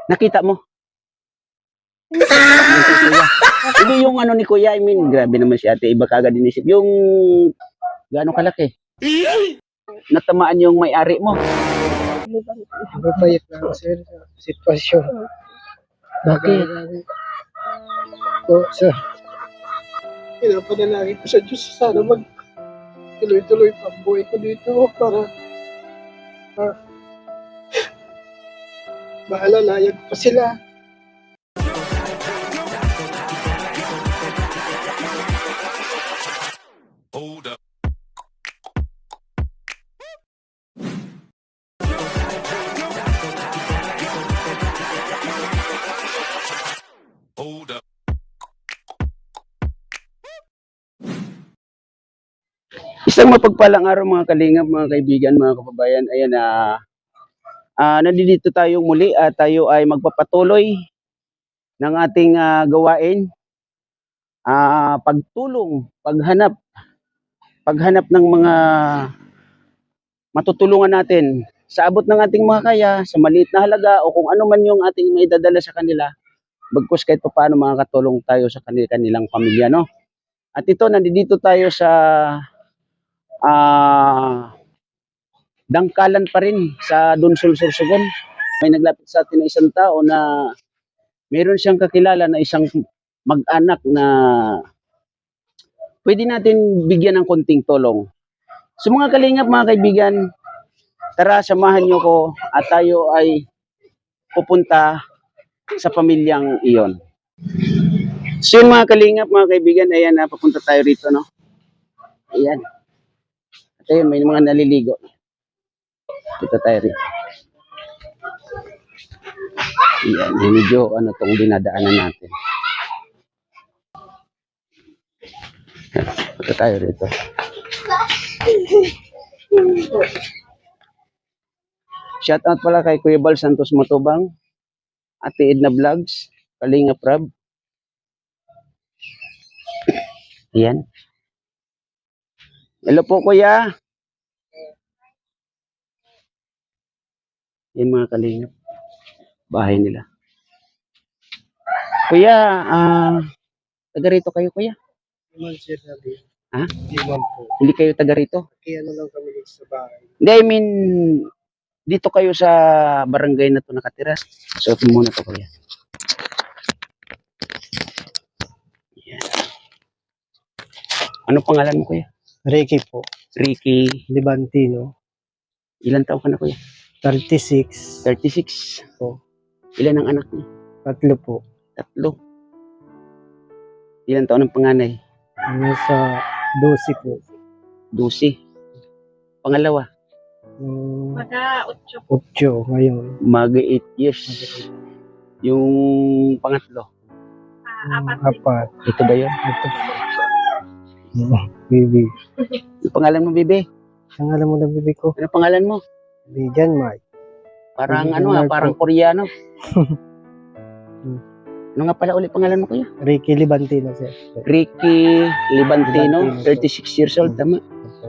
Nakita mo? Yung kay kuya. Hindi yung ano ni kuya, I mean, grabe naman si ate, iba kagad inisip. Yung gaano kalaki? Natamaan yung may-ari mo. Mapayat na ako sir sa sitwasyon. Bakit? Po sa pinapanalangin ko sa Diyos sana tuloy-tuloy pa ang buhay ko dito para maalalayan pa sila. Hold up. Hold up. Isang mapagpalang araw mga kalingap, mga kaibigan, mga kababayan. Ayan nandito tayo muli at tayo ay magpapatuloy ng ating gawain. Pagtulong, paghanap ng mga matutulungan natin sa abot ng ating mga kaya, sa maliit na halaga o kung ano man yung ating maidadala sa kanila. Bagkus kahit pa paano makakatulong tayo sa kanilang pamilya, no? At ito, nandito tayo sa dangkalan pa rin sa Dunsol, Sorsogon. May naglapit sa atin na isang tao na meron siyang kakilala na isang mag-anak na pwede natin bigyan ng konting tulong. So mga kalingap, mga kaibigan, tara samahan nyo ko at tayo ay pupunta sa pamilyang iyon. So yun mga kalingap, mga kaibigan, ayan na, papunta tayo rito, no? Ayan. At ayun, may mga naliligo. Dito tayo rito. Ayan, medyo ano tong dinadaanan natin. Dito tayo rito. Shout out pala kay Kuya Bal Santos Matubang, Ate Edna Vlogs, Kalinga Prab. Ayan. Hello po kuya. Yan mga kalingap. Bahay nila. Kuya, taga rito kayo kuya? Iman sir nabi. Ha? Iman po. Hindi kayo taga rito? Kaya ano lang kami dito sa bahay. Hindi, I mean, dito kayo sa barangay na to nakatira. Suotin muna to kuya. Yan. Ano pangalan mo kuya? Ricky po. Ricky. Libantino. Ilan taon ka na kuya? 36. 36. Po. Ilan ang anak niyo? 3 po. 3. Ilan taon ang panganay? Nasa 12 po. 12. Pangalawa? Maga 8 8 ngayon. Mag 8 years. Yung pangatlo? 4. 4. Ito ba yun? Ito. Baby. Yung pangalan mo, bebe? Ang alam mo na baby ko? Ano pangalan mo? Bijan Mike. Parang Hindi ano ko parang po. Koreano. Ano nga pala ulit pangalan mo kuya? Ricky Libantino sir. Ricky Libantino, Libantino. 36 years old, tama?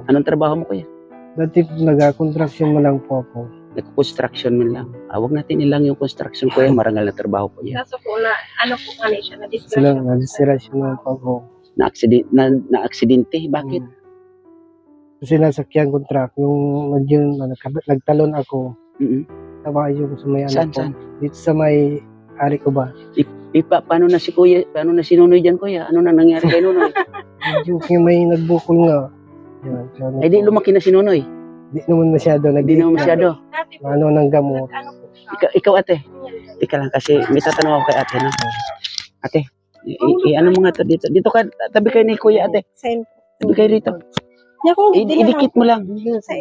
Anong trabaho mo kuya? Dati nag-construction mo lang po ako. Nag-construction man lang. Huwag natin ilang yung construction kuya, marangal na trabaho po yan. Kaso po na, ano po kani siya, Sila na-disgrasya. nag-disirasyon lang po ako. Na-aksidente, bakit? Kasi nasakyan contract, yung nagtalon ako, Mm-mm. tama yung sa may ano Saan, po. saan? Dito sa may ari ko ba? Paano na si kuya, paano na si Nunoy dyan kuya? Ano na nangyari kay Nunoy? Yung may nagbukol nga. Yan, yan, Ay di lumaki na si Nunoy. Di naman masyado. Hindi naman masyado. Dati po, Ano ng gamot. ano po siya. Ikaw ate, tika lang kasi may tatanong ako kay ate no? Ate, ano mo nga to dito? Dito ka, tabi kayo ni kuya ate. Same. Tabi kayo rito. Hindi ako, Idikit mo lang.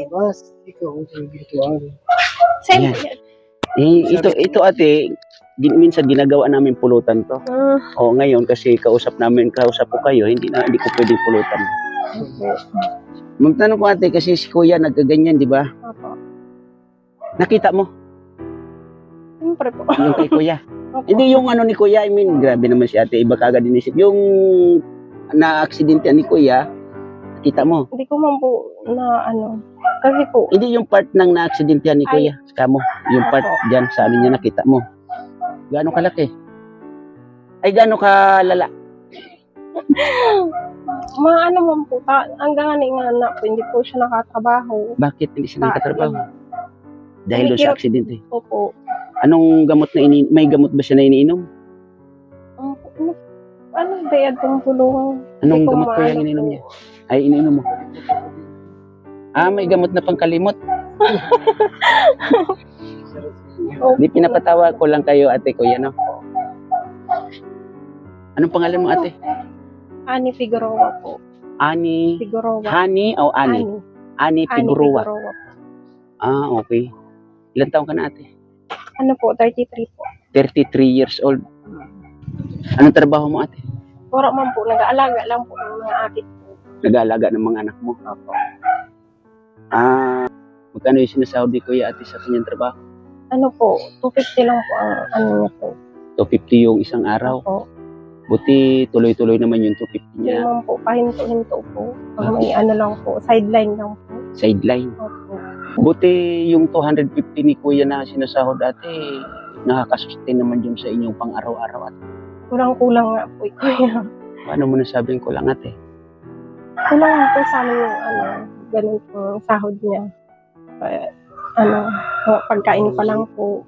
Bas, ikaw ang gintuan. Same. Ito ate, minsan ginagawa namin pulutan to. O ngayon kasi kausap ko kayo, hindi ko pwedeng pulutan. Magtanong ko ate kasi si kuya nagkaganyan, di ba? Opo. Nakita mo Siyempre po. yung kay kuya? Opo. Hindi yung ano ni kuya, I mean, grabe naman si ate, iba kagad inisip. Yung na-aksidente ni kuya, nakita mo? Hindi ko man po na ano. Kasi po, Hindi yung part ng na-aksidente ni kuya, kamo, yung part Opo. dyan sa ano niya nakita mo. Gaano kalaki? Ay, gaano kalala? Maano man po, hanggang nga anak po, hindi po siya nakatrabaho. Bakit hindi siya nakatrabaho? Dahil doon sa Kumikirot aksidente. po. Anong gamot na may gamot ba siya na iniinom? Ano ba yan pong tulungan? Anong Hindi ko gamot ko yung maano iniinom po. niya? Ay, iniinom mo. May gamot na pangkalimot. Opo. Di pinapatawa ko lang kayo, ate, kuya, no? Anong pangalan mo, ate? Ani Figueroa po. Ani? Figueroa. Hani o Ani? Ani Figueroa. Po. Okay. Ilan taon ka na, ate? Ano po, 33 po. 33 years old. Anong trabaho mo, ate? Puro man po, nag-aalaga lang po ng mga akit po. Nag-aalaga ng mga anak mo. Opo. Magkano yung sinasahod ni kuya, ate, sa kanyang trabaho? Ano po, 250 lang po ang ano niya po. 250 yung isang araw. Opo. Buti tuloy-tuloy naman yung 250 Hindi niya. naman po, pahinto-hinto po. Pag may ano lang po, sideline lang po. Sideline. Opo. Buti yung 250 ni kuya na sinasahod, ate, nakakasustain naman yun sa inyong pang-araw-araw, ate. Kulang-kulang nga po, kuya. Paano mo nasabing kulang, ate? Kulang nga po sa amin yung ano, ganun po ang sahod niya. Mga pagkain pa lang po,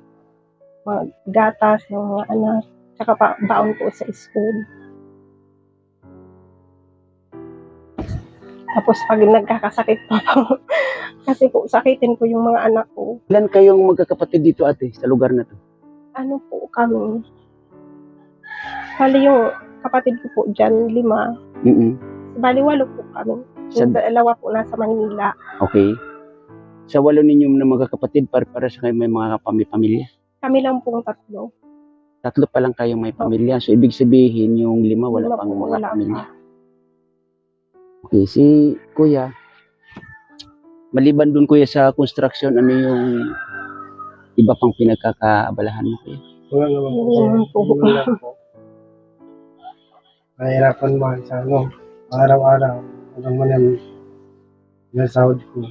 mga gatas, yung mga anak, tsaka pa baon po sa school. Tapos pag nagkakasakit pa po, kasi po sakitin po yung mga anak ko. Ilan kayong magkakapatid dito, ate, sa lugar na to? Ano po kami? Bali yung kapatid ko po dyan, 5. Mm-mm. Bali 8 po kami. Sa- Yung dalawa po nasa Maynila. Okay. Sa 8 ninyo na magkakapatid, para sa kayo may mga pamilya. Kami lang pong 3. 3 pa lang kayong may pamilya. So, ibig sabihin, yung 5 wala 5 pang po, mga wala pamilya. pa. Okay, si kuya, maliban dun kuya sa construction, ano yung iba pang pinagkakaabalahan mo, kuya? Wala naman po. Wala naman po. Wala lang po. Nahirapan man sa ano, araw-araw. Walang man ang nasahod ko.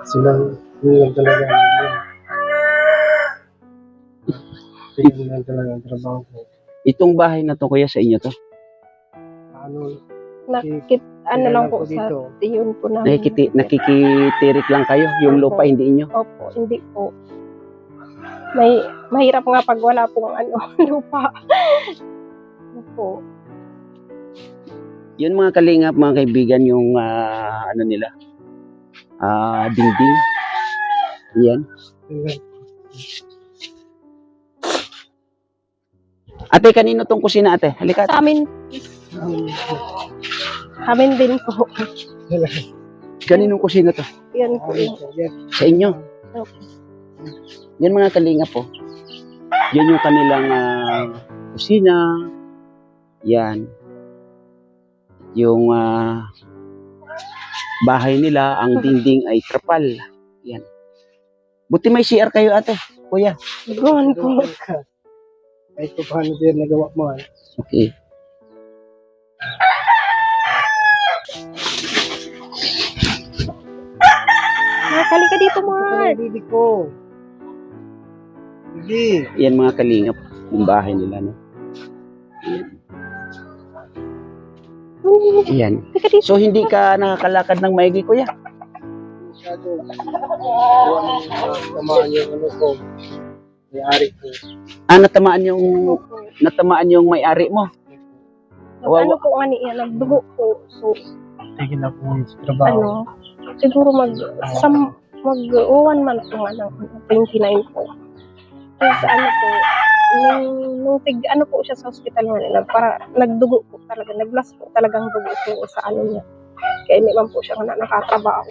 Silang lang talaga. Tingnan lang talaga ang trabaho ko. Itong bahay na to, kuya, sa inyo to? Ano, Ano lang po sa dito. yun po namin. Nakikitirik lang kayo, yung lupa hindi inyo. Opo, hindi po. Mahirap nga pag wala pong ano, lupa. Opo. Yun mga kalingap, mga kaibigan, yung ano nila, dingding. Yan. Ate, kanino tong kusina, ate? Halika. Sa amin din po. Kaninong kusina to? Yan po. Sa inyo. Opo. Yan mga kalingap po. Yan yung kanilang kusina. Yan. Yung bahay nila, ang dingding ay trapal. Yan. Buti may CR kayo, ate. Kuya. Gawin po. Ay, kung paano siya nagawa mo. Okay. Nakakali ka dito, Mark. Bibi ko. Bibi. Yan mga kalingap. Yung bahay nila, no? Yan. Halika dito. So, hindi ka nakakalakad ng maigi, kuya? Masyado. Tamaan yung ano ko. May-ari ko. Natamaan yung may-ari mo. Ano po nga niya, nagdugo po. So, Tigil na po yung trabaho. siguro mag 1 month po nga lang, 29 po. Kasi nung ano po siya sa hospital nga, para nagdugo po talaga, naglas po talagang dugo po sa ano niya. Kaya hindi man po siya nakatrabaho.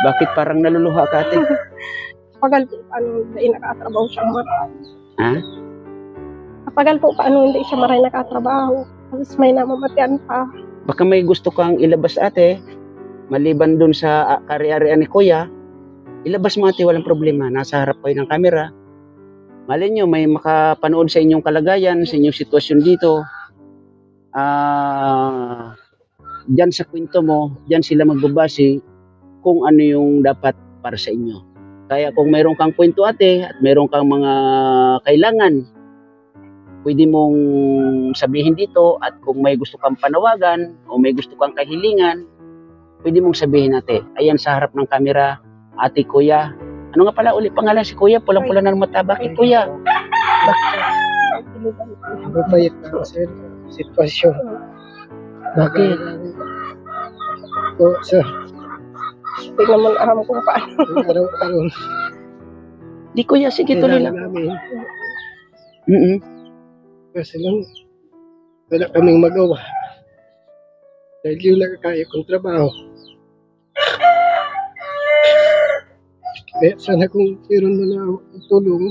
Bakit parang naluluha ka, ate? Pagal po paano hindi nakatrabaho siya maray. Ha? Pagal po paano hindi siya maray nakatrabaho. Tapos may namamatian pa. Baka may gusto kang ilabas, ate. Maliban dun sa kari-arian ni kuya, ilabas mo, ate, walang problema. Nasa harap kayo ng camera. Malay nyo, may makapanood sa inyong kalagayan, sa inyong sitwasyon dito. Diyan sa kwento mo, diyan sila magbabase kung ano yung dapat para sa inyo. Kaya kung mayroon kang kwento ate at mayroon kang mga kailangan, pwede mong sabihin dito at kung may gusto kang panawagan o may gusto kang kahilingan, pwede mong sabihin ate. Ayan sa harap ng camera, ate, kuya. Ano nga pala ulit pangalan si kuya? Pulang-pula na mata. Bakit kuya? Mabait na sir, sitwasyon. Bakit? So, sir, Hindi naman aram kung paano. araw-araw Di kuya, sige tuloy kailangan lang. namin. Mm-mm. Kasi lang, wala kaming magawa. Dahil yung nakakaya kong trabaho. Kaya sana kung meron mo na akong tulong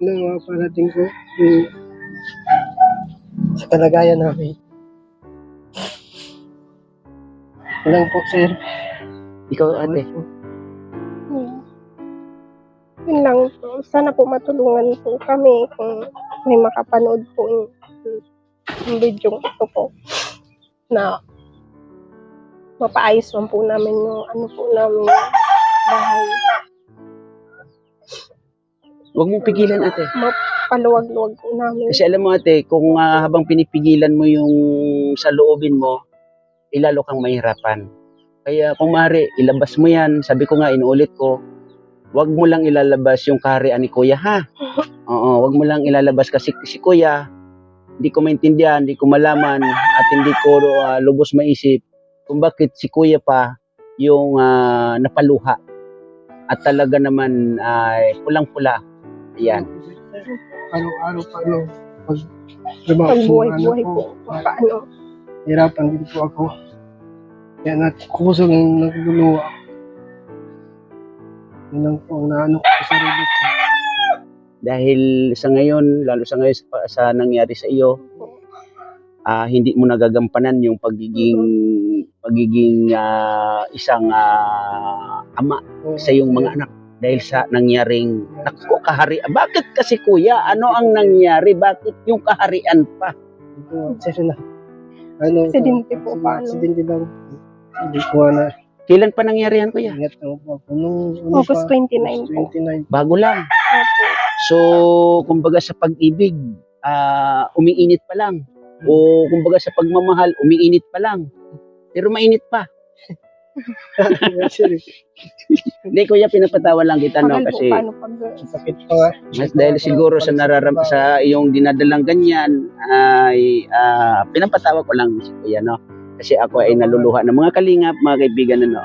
na maparating ko sa kalagayan namin. Walang po, sir. Ikaw ate. Yun lang po. Sana po matulungan po kami kung may makapanood po yung video ito po na mapaayos man po namin yung ano po namin bahay. Huwag mong pigilan ate. Mapaluwag-luwag po namin. Kasi alam mo ate, kung habang pinipigilan mo yung sa loobin mo, ilalo kang mahirapan. Kaya kung maaari, ilabas mo yan. Sabi ko nga, inuulit ko, wag mo lang ilalabas yung kaharian ni kuya ha. Oo, wag mo lang ilalabas kasi si kuya, hindi ko maintindihan, hindi ko malaman at hindi ko lubos maisip kung bakit si kuya pa yung napaluha. At talaga naman ay pulang-pula. Ayan. Araw-araw pa, pag trabaho sa mga anak Pagbuhay-buhay ko, po. Paano? hirapan din po ako. Kaya kusang nagluluwa. Yun lang po ang naano ko sa sarili ko. Dahil sa ngayon, lalo sa ngayon sa nangyari sa iyo, hindi mo nagagampanan yung pagiging isang ama sa iyong mga anak dahil sa nangyaring naku, bakit kasi kuya, ano ang nangyari, bakit yung kaharian pa? Ito, sir na. Ano, Aksidente po, paano? Aksidente lang. Hindi ko na. Kailan pa nangyari yan kuya? Ingat lang po ako. Nung August 29 po. 29. Bago lang. Opo. So kumbaga sa pag-ibig, umiinit pa lang, o kumbaga sa pagmamahal, umiinit pa lang, pero mainit pa. Sir, Hindi kuya, pinapatawa lang kita no, Pagal po, kasi paano pag sakit pa nga. mas dahil siguro sa sa iyong dinadalang ganyan ay pinapatawa ko lang si kuya no, kasi ako ay naluluha ng mga kalingap, mga kaibigan ano.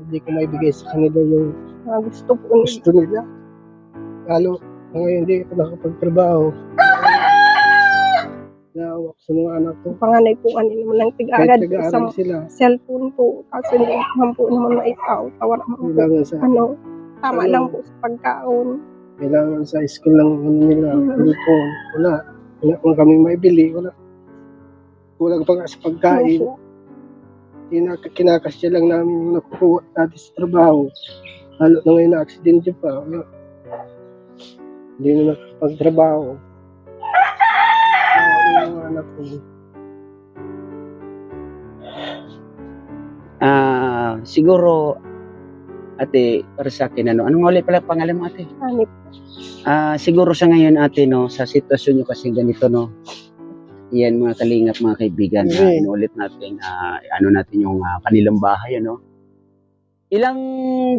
Hindi ko maibigay sa kanila yung mga gusto po nila? gusto nila. Lalo, ngayon hindi ako nakapagtrabaho. Naawa ko sa mga anak ko. Panganay po kanina naman ng Kahit tig-agad po nag-aaral sa sila, cellphone po. Kasi hindi naman po naman maitaw. Tawar naman po. kailangan sa Tama Ano? lang po sa pagkaon. kailangan sa school lang ano nila. Cellphone, wala. Wala kung kami maibili, wala. Kulang pa nga sa pagkain. Opo. Kinakasya lang namin yung nakukuha natin sa trabaho. Lalo na ngayon na aksidente pa. Wala. Hindi na nakapagtrabaho. Yung mga anak ko. Siguro ate, para sa akin ano, anong ulit pala pangalan mo ate? Hanip. Siguro sa ngayon ate no, sa sitwasyon nyo kasi ganito no, yan mga kalingap, mga kaibigan, inuulit natin, ano natin yung kanilang bahay ano. Ilang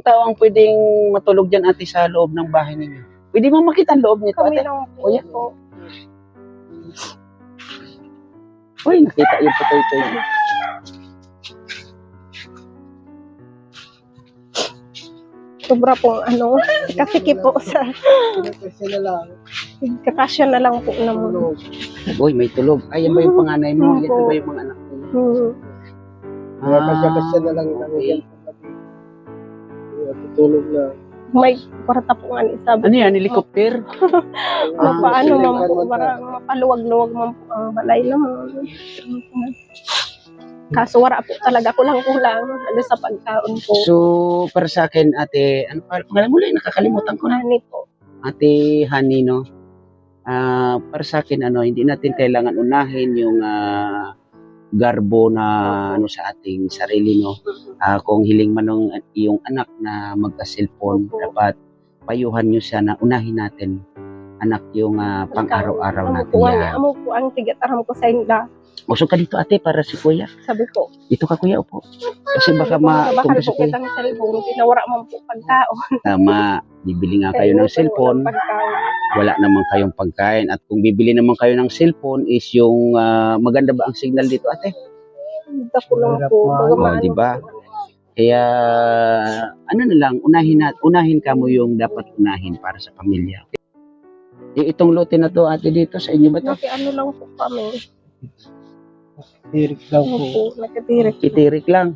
tao ang pwedeng matulog dyan ate sa loob ng bahay ninyo? Pwede mo makita ang loob nito Kami ate? lang po. Kuya? Po. Uy, nakita yung putoy-toy. Sobra pong kasikip po sa Kasi na lang. kakasya na lang po naman. Tulog. Uy, may tulog. Ay, yan ba yung panganay mo? Yan Opo. ba yung mga anak mo? Mga kasya na lang namin yan sa gabi. Tutulog na. May kwarta po nga ni sabi. Ano yan, helicopter? Paano man po, Naman para mapaluwag-luwag man po ang balay naman. Kaso wala po talaga kulang-kulang ano sa pagkaon po. So, para sa akin, ate, ano pa, pangalan mo lang, nakakalimutan ko na. Hani po. Ate Honey, no? Para sa akin, hindi natin kailangan unahin yung garbo na ano sa ating sarili, no? Kung hiling man ng iyong anak na magka-cellphone, Opo. dapat payuhan nyo siya na unahin natin, anak, yung pang-araw-araw Amo natin po, yan. amo po ang tigataram ko sa inda. Usok ka dito, ate, para si kuya. Sabi ko, Dito ka, kuya, upo. Kasi baka bakal matumba si po kuya. kitang cellphone, tinawara man po pagkaon. Tama, bibili nga kayo ng cellphone, wala naman kayong pagkain. At kung bibili naman kayo ng cellphone is yung maganda ba ang signal dito, ate? Hindi ko lang po. Oh, di ba? Kaya ano na lang, unahin ka mo yung dapat unahin para sa pamilya. Itong lote na to, ate, dito sa inyo ba to? Ano lang po kami. Tirik daw po. Opo, nakatirik. Itirik lang.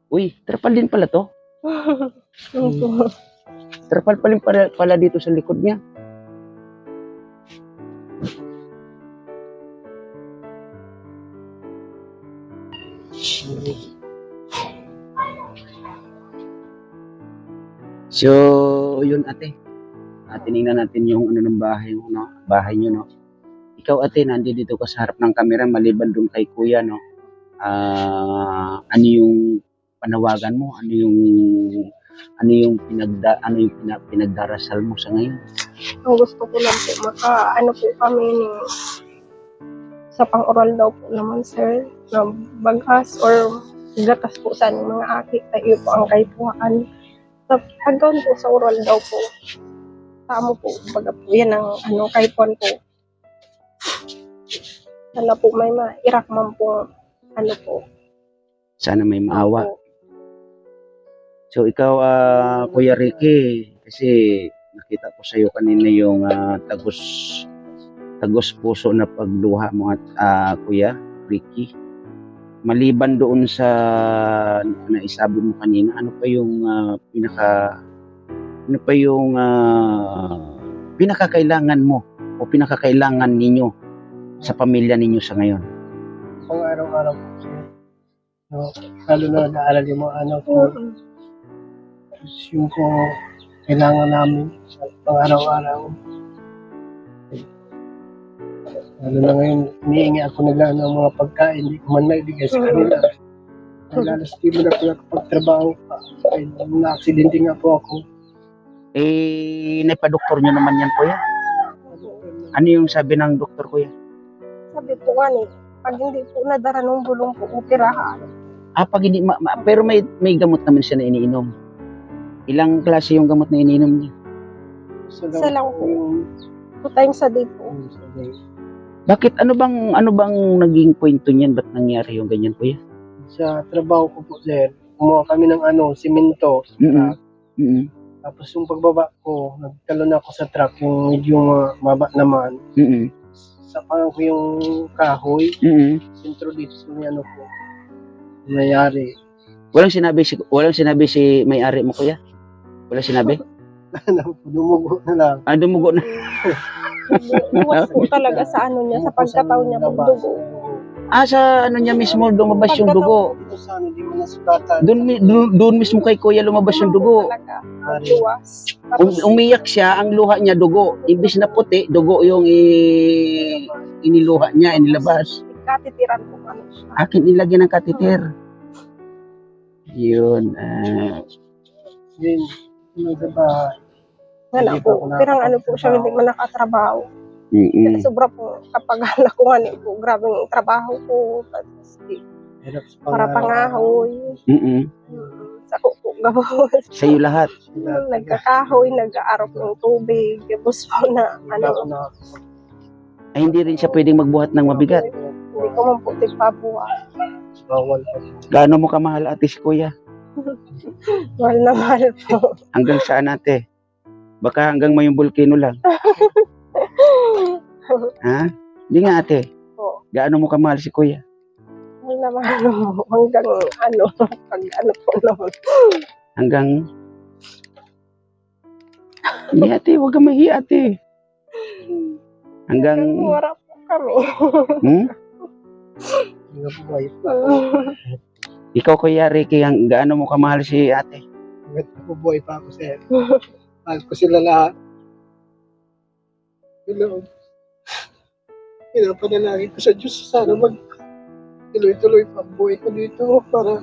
Uy, trapal din pala to. Opo. Trapal pa rin pala dito sa likod niya. So, yun, ate. Tinignan natin yung ano ng bahay mo, no? Bahay niyo, no? Ikaw, ate, nandiyan dito ka sa harap ng kamera maliban doon kay kuya, no? Ano yung panawagan mo? Ano yung pinagdarasal mo sa ngayon? Ang gusto ko lang po, ano po kami sa pang-oral daw po naman, sir, na bagas or gatas po sa aming mga aki, tayo po ang kaipuhan. Sa pagkaon po sa oral daw po, tamo po, baga po yan ang kaipuhan po. Sana po may mairakman po, po. Sana may maawa. Opo. So, ikaw, Kuya Ricky, kasi nakita ko sa'yo kanina yung tagos puso na pagluha mo at Kuya Ricky. Maliban doon sa naisabi mo kanina, ano pa yung pinakakailangan mo o pinakakailangan ninyo sa pamilya ninyo sa ngayon? Pang araw-araw po siya. No, lalo na naalala yung mga anak ko. Yung po kailangan namin sa pang araw-araw. Lalo na ngayon, hinihingi ako nila ng mga pagkain, hindi ko man maibigay sa kanila. Lalo sa timo na po nakapagtrabaho pa. Ay, na-aksidente nga po ako. Naipa-doktor nyo naman yan, Kuya? Ano yung sabi ng doktor, Kuya? Sabi po nga pag hindi po nadara ng bulong po, operahan. Pag hindi, pero may gamot naman siya na iniinom. Ilang klase yung gamot na iniinom niya? Isa lang po. 2 times a day po. Bakit? Ano bang naging kwento niyan? Ba't nangyari yung ganyan, Kuya? Sa trabaho ko po, sir, kumuha kami ng simento. Tapos yung pagbaba ko, nagtalon ako sa truck, yung medyo maba naman. Sapahan ko yung kahoy, sintro dito sa ko. Nangyari. Walang sinabi si may-ari mo, Kuya? Walang sinabi? Dumugo na lang. Dumugo na. Luwas po talaga sa niya, sa pagkataon niya ng dugo. Sa niya mismo lumabas yung dugo. Dito sa hindi mo nasugatan. Doon mismo kay Kuya lumabas yung dugo. Luwas. Umiyak siya, ang luha niya dugo. Imbis na puti, dugo yung iniluha niya, inilabas. Katitiran po kami siya. Akin ilagyan ng kateter. Yun. Then, sa bahay. Wala po. Pirang po siya, hindi man nakatrabaho. Sobra po, kapag hala ko po, grabing trabaho ko. Hirap sa Para pangahoy. Sa ko po, gabos. Sa'yo lahat. Nagkakahoy, nag-aarap ng tubig. Gabos po na, Ay, hindi rin siya pwedeng magbuhat ng mabigat. Hindi ko man po tigpabuha. Bawal pa. Gaano mo kamahal, ate, si Kuya? Mahal na mahal po. Hanggang saan, ate? Baka hanggang may bulkino lang. Ha? Hindi nga, ate. Po. Gaano mo kamahal si Kuya? Mahal na mahal mo. Hanggang pag po naman. Hanggang... Hindi, ate. Huwag kang mahiya, ate. Hanggang... Wala po kami. Hindi po kayo pa. Ikaw, Kuya Ricky, gaano mo kamahal si ate? Hanggat nabubuhay pa ako, sir. Mahal ko sila lahat. Hello. pinapanalangin ko sa Diyos sana tuloy-tuloy pa ang buhay ko dito para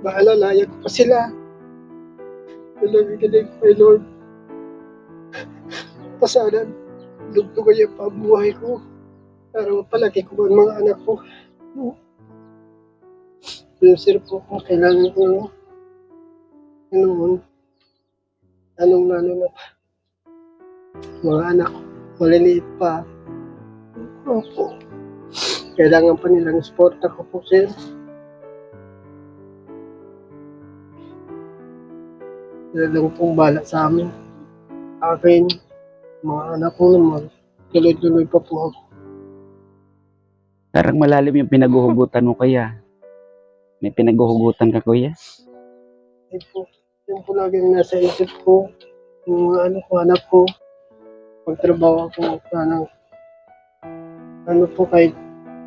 maalalayan ko pa sila. Nalagagaling ko kay Lord. Sana dugtugan niya pa ang buhay ko para mapalaki ko ang mga anak ko. Yung sir po, kailangan ko lalo na mga anak ko, maliliit pa. Opo. Kailangan pa nilang support ako po, sir. Sila lang pong bala sa amin. Akin, mga anak ko naman, tuloy-tuloy pa po ako. Parang malalim yung pinaghuhugutan mo, kuya. May pinaghuhugutan ka, kuya? Yung po laging nasa isip ko, yung mga anak ko, pagtrabaho ako, sana, kahit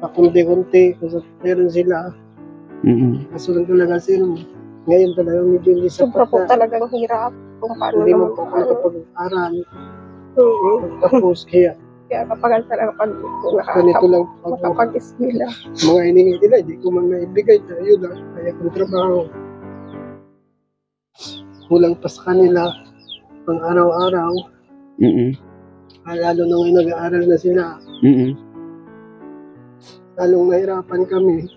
pakunti-kunti, kasi meron sila. Kaso lang talaga sila, ngayon talaga medyo hindi Sobra sapat po na, talagang hirap kung paano hindi naman mo po po. nakapag-aral. Tapos kaya, Kaya kapag talaga pag ganito lang ako. nakapag-eskwela. Mga hiningi nila, hindi ko man maibigay. Yun lang, kaya kong trabaho. Kulang pa sa kanila pang araw-araw. Lalo na ngayon nag-aaral na sila. Lalong nahirapan kami.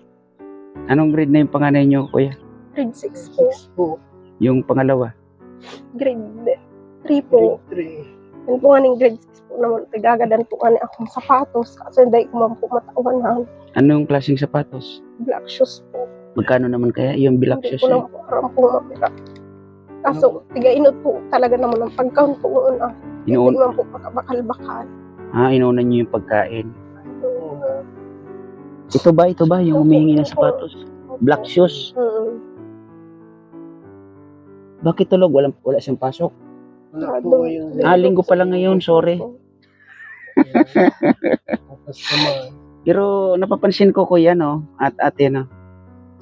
Anong grade na yung panganay nyo, kuya? Grade 6 po. Po, Yung pangalawa? Grade 3 po. grade 3. Yan po nga ng grade 6 po naman. Tagagadan po nga akong sapatos. Kasi hindi ko man po matawan na Anong klaseng sapatos? black shoes po. Magkano naman kaya yung black Hindi shoes? ko lang po aram po mapira. Kaso, tiga-inot po talaga naman ang pagkaon po noon. Hindi man po makabakal-bakal. Inuuna nyo yung pagkain. Ito ba? Yung humihingi ng sapatos? Black shoes? Bakit tulog? Wala siyang pasok? Wala po ngayon. Linggo pala ngayon, sorry. Tapos naman, Pero napapansin ko, kuya, no? At ate, no?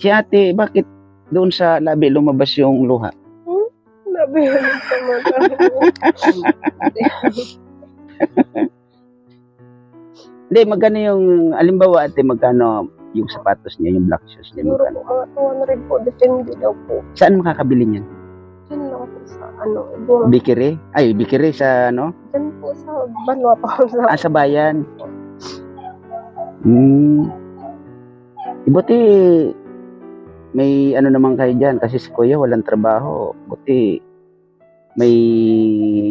Si ate, bakit doon sa labi lumabas yung luha? Sabi yun naman. Hindi, magkano yung, alimbawa ate, magkano yung sapatos niya, yung black shoes niya? Siguro Magkano? po mga 200 po. Depende daw po. Saan makakabili niyan? Diyan lang po sa doon. Bikiri sa, ano? Diyan po sa Banwa pa sa Sa bayan. Buti, may ano naman kayo dyan, kasi si kuya walang trabaho. Buti, may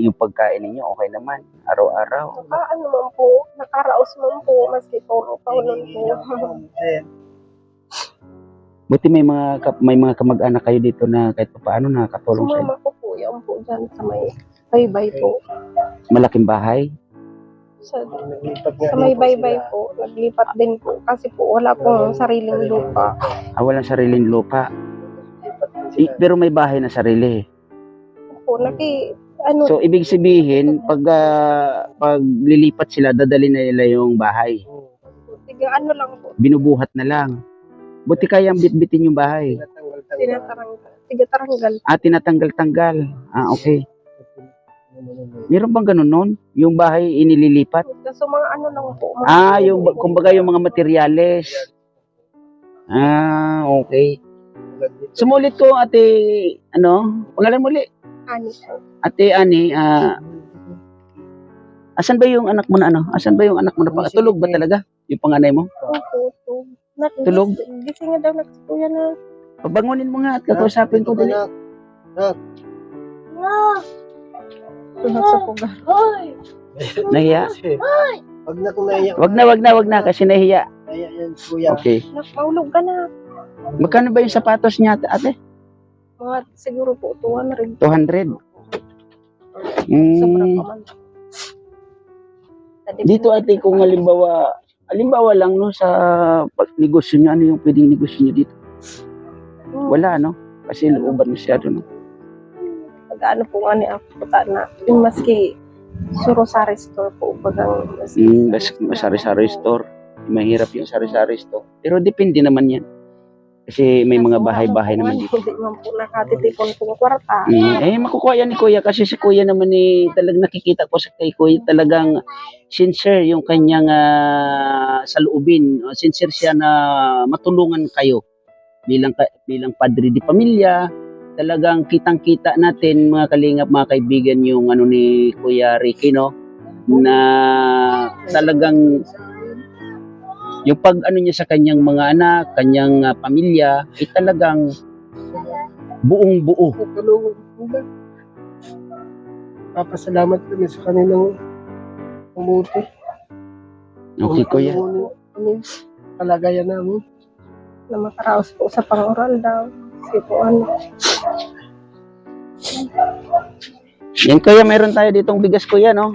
yung pagkain ninyo, okay naman, araw-araw. man po, nakaraos man po, maski puro pa nun po. Buti may mga kamag-anak kayo dito na kahit pa paano nakakatulong sa inyo. Sumama ko po, yan po dyan sa may baybay po. Malaking bahay. Sa may baybay po, naglipat din po. Kasi po, wala pong sariling lupa. Walang sariling lupa. Pero may bahay na sarili. Po, So, ibig sabihin, pag lilipat sila, dadali na nila yung bahay. tiga lang po, Binubuhat na lang. Buti kayang bitbitin yung bahay. tiga taranggal. Tinatanggal-tanggal. Okay. Meron bang ganun nun? Yung bahay inililipat? So, mga lang po. Kumbaga yung mga materyales. Okay. Sumulit ko, ate, pangalan muli? Ani po. Ate Ani, asan ba yung anak mo na Asan ba yung anak mo na tulog ba talaga? Yung panganay mo? Opo. Tulog? Gising nga daw kuya na. Pabangunin mo nga at kakausapin ko dali. Sa puga. Nahiya? Wag na kung naiyak. Wag na kasi nahiya. Naiyak yan, kuya. Okay. Maulog ka na. Magkano ba yung sapatos niya, ate? Mga siguro po 200. 200. Sobra pa man. Dito ate, kung halimbawa lang no sa pagnegosyo niyo, ano yung pwedeng negosyo niyo dito? Wala, no? Kasi looban masyado, no? Pag-ano po nga ni ako na yung maski sari store po bagang Sari-sari store. Mahirap yung sari-sari store. Pero depende naman yan. Kasi may mga Kaso bahay-bahay nga naman po, dito. Hindi man po nakatitipon pong kwarta. Makukuha yan ni Kuya kasi si Kuya naman talagang nakikita ko sa kay Kuya talagang sincere yung kanyang saloobin. Sincere siya na matulungan kayo bilang padre di pamilya. Talagang kitang-kita natin mga kalingap, mga kaibigan yung ni Kuya Ricky, no? Na talagang yung pag niya sa kanyang mga anak, kanyang pamilya, ay talagang buong-buo. Tulungan po ba? Papasalamat kami sa kanilang umuti. Okay, Kuya. Kami, kalagayan namin. Na makaraos po sa pang-oral daw. Kasi po Yan, Kuya, meron tayo ditong bigas, Kuya, no?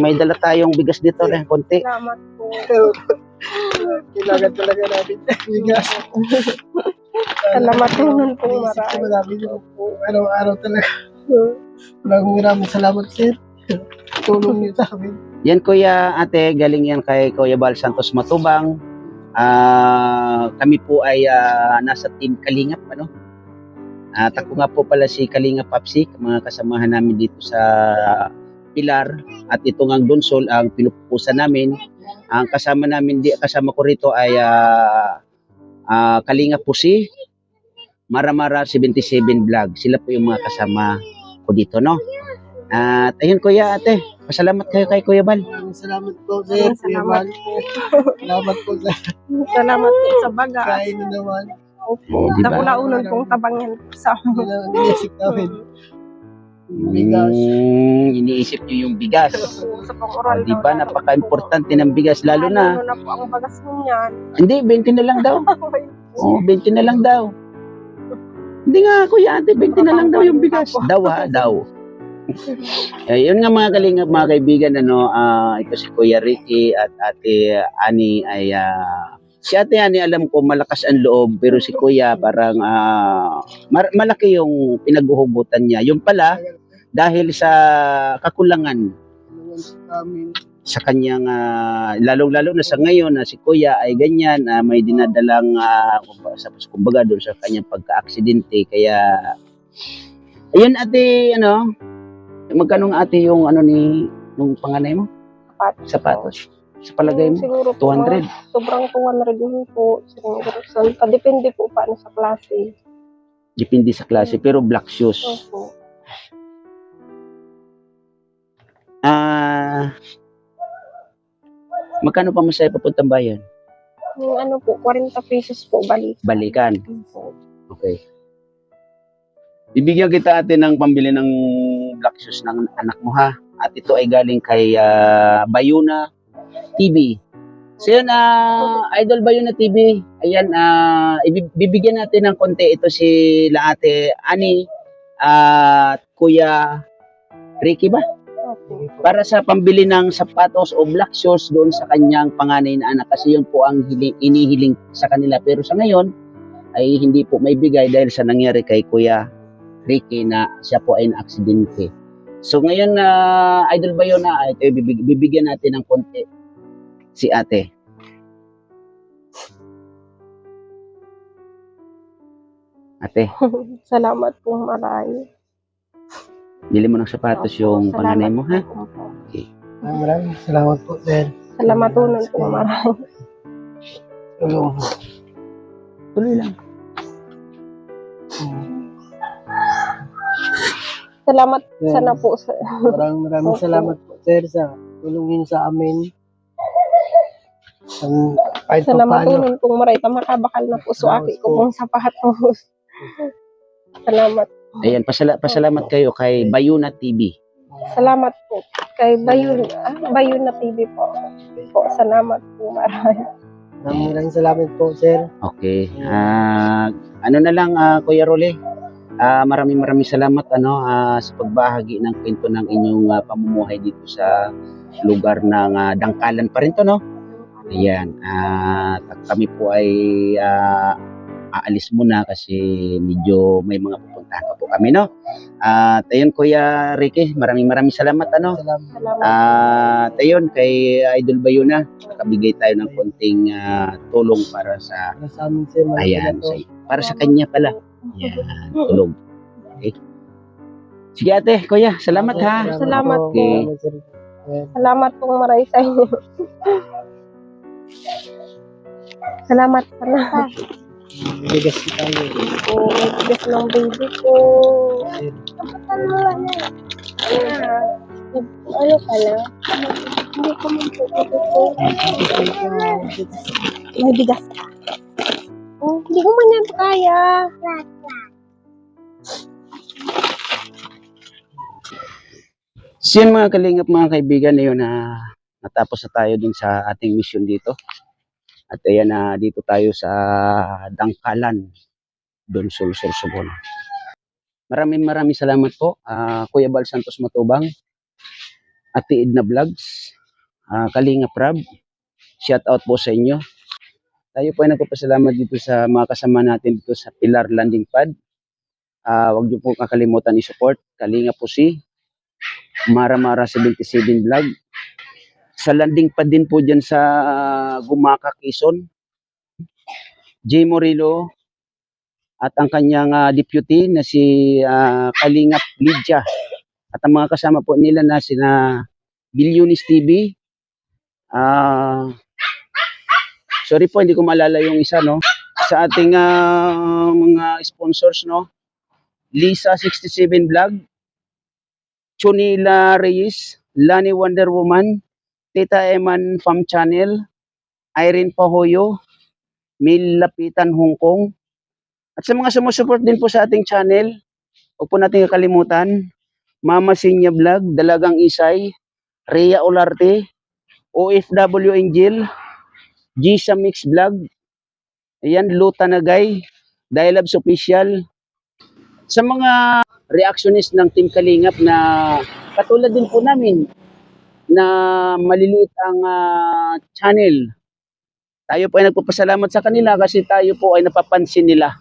May dala tayong bigas dito, konti. Salamat po. Kailangan talaga natin bigas. Salamat po nun po Iniisip ko marami. marami po. Araw-araw talaga. Maraming salamat, sir. Tulong niyo sa amin. Yan, Kuya, ate, galing yan kay Kuya Bal Santos Matubang. Kami po ay nasa team Kalingap, ano? At ako nga po pala si Kalingap Papsik, mga kasamahan namin dito sa Pilar. At ito nga Donsol ang pinupusan namin. Ang kasama ko rito ay Kalingap Pusi, Maramara 77 Vlog. Sila po yung mga kasama ko dito, no? At ayun, Kuya, ate, pasalamat kayo kay Kuya Bal. Maraming salamat po, sir. Salamat po. Salamat po sa Salamat po sa baga. kain na naman. Opo. Diba? Nakulaunan pong tabang yan po sa Hindi na iniisip namin. Bigas. Iniisip nyo yung bigas. sa pang-oral Di ba, napaka-importante ng bigas, lalo na. Lalo na po ang bagas mo yan. Hindi, 20 na lang daw. 20 na lang daw. Hindi nga, Kuya, ate, 20 na lang daw yung bigas. Daw. Yun nga mga kalingap, mga kaibigan, ito si Kuya Ricky at ate Ani ay si ate Ani, alam ko malakas ang loob, pero si Kuya parang malaki yung pinaghuhugutan niya. Yung pala, dahil sa kakulangan Tulungan sa amin. sa kanyang lalong-lalo na sa ngayon na si Kuya ay ganyan, may dinadalang kumbaga doon sa kanyang pagka-aksidente, kaya ayun ate, magkano nga ate yung nung panganay mo? Sapatos. Sa palagay mo? Siguro 200. po, sobrang 200 yun po. Siguro, depende po paano sa klase. Depende sa klase, pero black shoes. Opo. Magkano pa masaya papuntang bayan? Yung po, 40 pesos po balik. Balikan. Po. Okay. Bibigyan kita ate ng pambili ng black shoes ng anak mo, ha? At ito ay galing kay Bayuna TV. So yun, Idol Bayuna TV. Ayan, bibigyan natin ng konti ito si ate Ani at Kuya Ricky ba? Opo. Para sa pambili ng sapatos o black shoes doon sa kanyang panganay na anak, kasi yun po ang inihiling sa kanila. Pero sa ngayon ay hindi po may bigay dahil sa nangyari kay Kuya Ricky na siya po ay na-aksidente. So ngayon, Idol Bayona, ito bibigyan natin ng konti si ate. Ate, Salamat po marami. bili mo ng sapatos yung panganay mo, ha? Maraming salamat po, sir. Salamat po nun po marami. Tulong. Tuloy lang. Salamat Yeah. sana po sa Maraming Opo. salamat po, sir, sa tulong niyo sa amin. Kahit pa salamat po paano. nun pong maray makabakal na po so aki ko pong sapatos. Salamat. Ayan, pasalamat kayo kay Bayuna TV. Salamat po kay Bayuna TV po. Salamat po marami. Maraming salamat po, sir. Okay. Ano na lang, Kuya Rolly. Maraming salamat sa pagbahagi ng kwento ng inyong pamumuhay dito sa lugar ng Dangkalan pa rin to, no? Ayan. At kami po ay aalis muna kasi medyo may mga pupuntahan pa po kami, no? At ayun, Kuya Ricky, maraming salamat, ano? Salamat. Salamat. At ayun, kay Idol Bayuna, nakabigay tayo ng konting tulong para sa, Para sa amin, sir. Malaki na ayan, to. para sa kanya pala. Ayan, tulong. Okay. Sige ate, Kuya, salamat ha. Salamat po. Okay. Salamat, sir. Ayan. Salamat pong maray sa inyo. Salamat. Bigas ko tayo. Oh, may bigas ng baby ko. Sir. Ano pala? Hindi ko may bigas ka. Oh, hindi ko man yan kaya. So yun mga kalingap, mga kaibigan, yun na natapos na tayo dun sa ating mission dito. At ayan na dito tayo sa Dangkalan, Donsol, Sorsogon. Maraming salamat po, Kuya Bal Santos Matubang, Ate Edna Vlogs, Kalingap Rab, shout out po sa inyo. Tayo po ay nagpapasalamat dito sa mga kasama natin dito sa Pilar Landing Pad. Huwag niyo po kakalimutan i-support Kalingap po si Mara 77 Vlog. Sa landing pad din po dyan sa Gumaca, Quezon, J. Morillo at ang kanyang deputy na si Kalingap Lydia. At ang mga kasama po nila na sina Bilyonis TV. Sorry po, hindi ko maalala yung isa, no? Sa ating mga sponsors, no? Lisa 67 Vlog, Chunila Reyes, Lani Wonder Woman, Tita Eman Farm Channel, Irene Pahoyo, Mil Lapitan Hong Kong. At sa mga sumusupport din po sa ating channel, huwag po natin kakalimutan, Mama Sinya Vlog, Dalagang Isay, Rhea Olarte, OFW Angel, Gisa Mix Vlog, ayan, Luta Nagay, Dialabs Official. Sa mga reactionist ng Team Kalingap na katulad din po namin, na maliliit ang channel. Tayo po ay nagpapasalamat sa kanila kasi tayo po ay napapansin nila.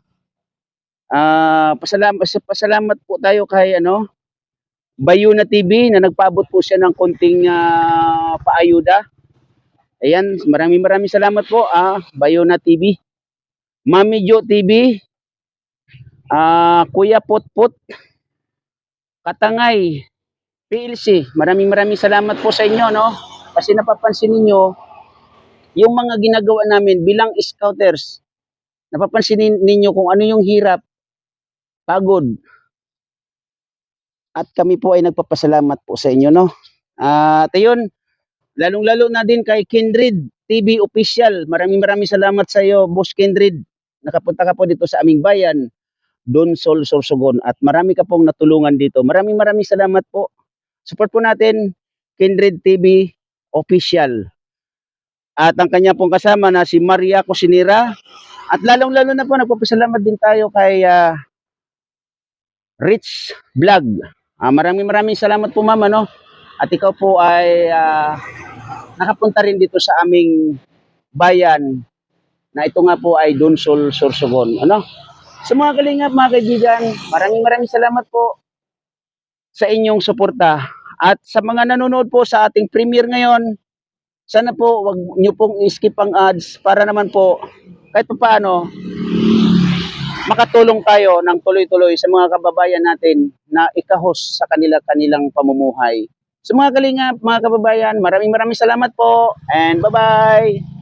Pasalamat po tayo kay Bayuna TV na nagpaabot po siya ng konting paayuda. Ayan, maraming salamat po Bayuna TV. Mami Jo TV, Kuya Putput, Katangay, PLC, maraming salamat po sa inyo, no? Kasi napapansin ninyo, yung mga ginagawa namin bilang scouters, napapansin ninyo kung ano yung hirap, pagod. At kami po ay nagpapasalamat po sa inyo, no? At ayun, lalong-lalo na din kay Kindred TV Official. Maraming salamat sa iyo, Boss Kindred. Nakapunta ka po dito sa aming bayan, Donsol, Sorsogon. At marami ka pong natulungan dito. Maraming salamat po. Support po natin, Kindred TV Official. At ang kanya pong kasama na si Maria Cosinera. At lalong-lalo na po, nagpapasalamat din tayo kay Rich Vlog. Maraming salamat po, mama, no? At ikaw po ay nakapunta rin dito sa aming bayan na ito nga po ay Donsol, Sorsogon. Ano? Sa mga kalingap, mga kaibigan, maraming salamat po sa inyong suporta. At sa mga nanonood po sa ating premiere ngayon, sana po wag niyo pong i-skip ang ads para naman po kahit paano makatulong tayo ng tuloy-tuloy sa mga kababayan natin na ikahos sa kanilang pamumuhay. Sa mga kalingap, mga kababayan, maraming salamat po and bye-bye!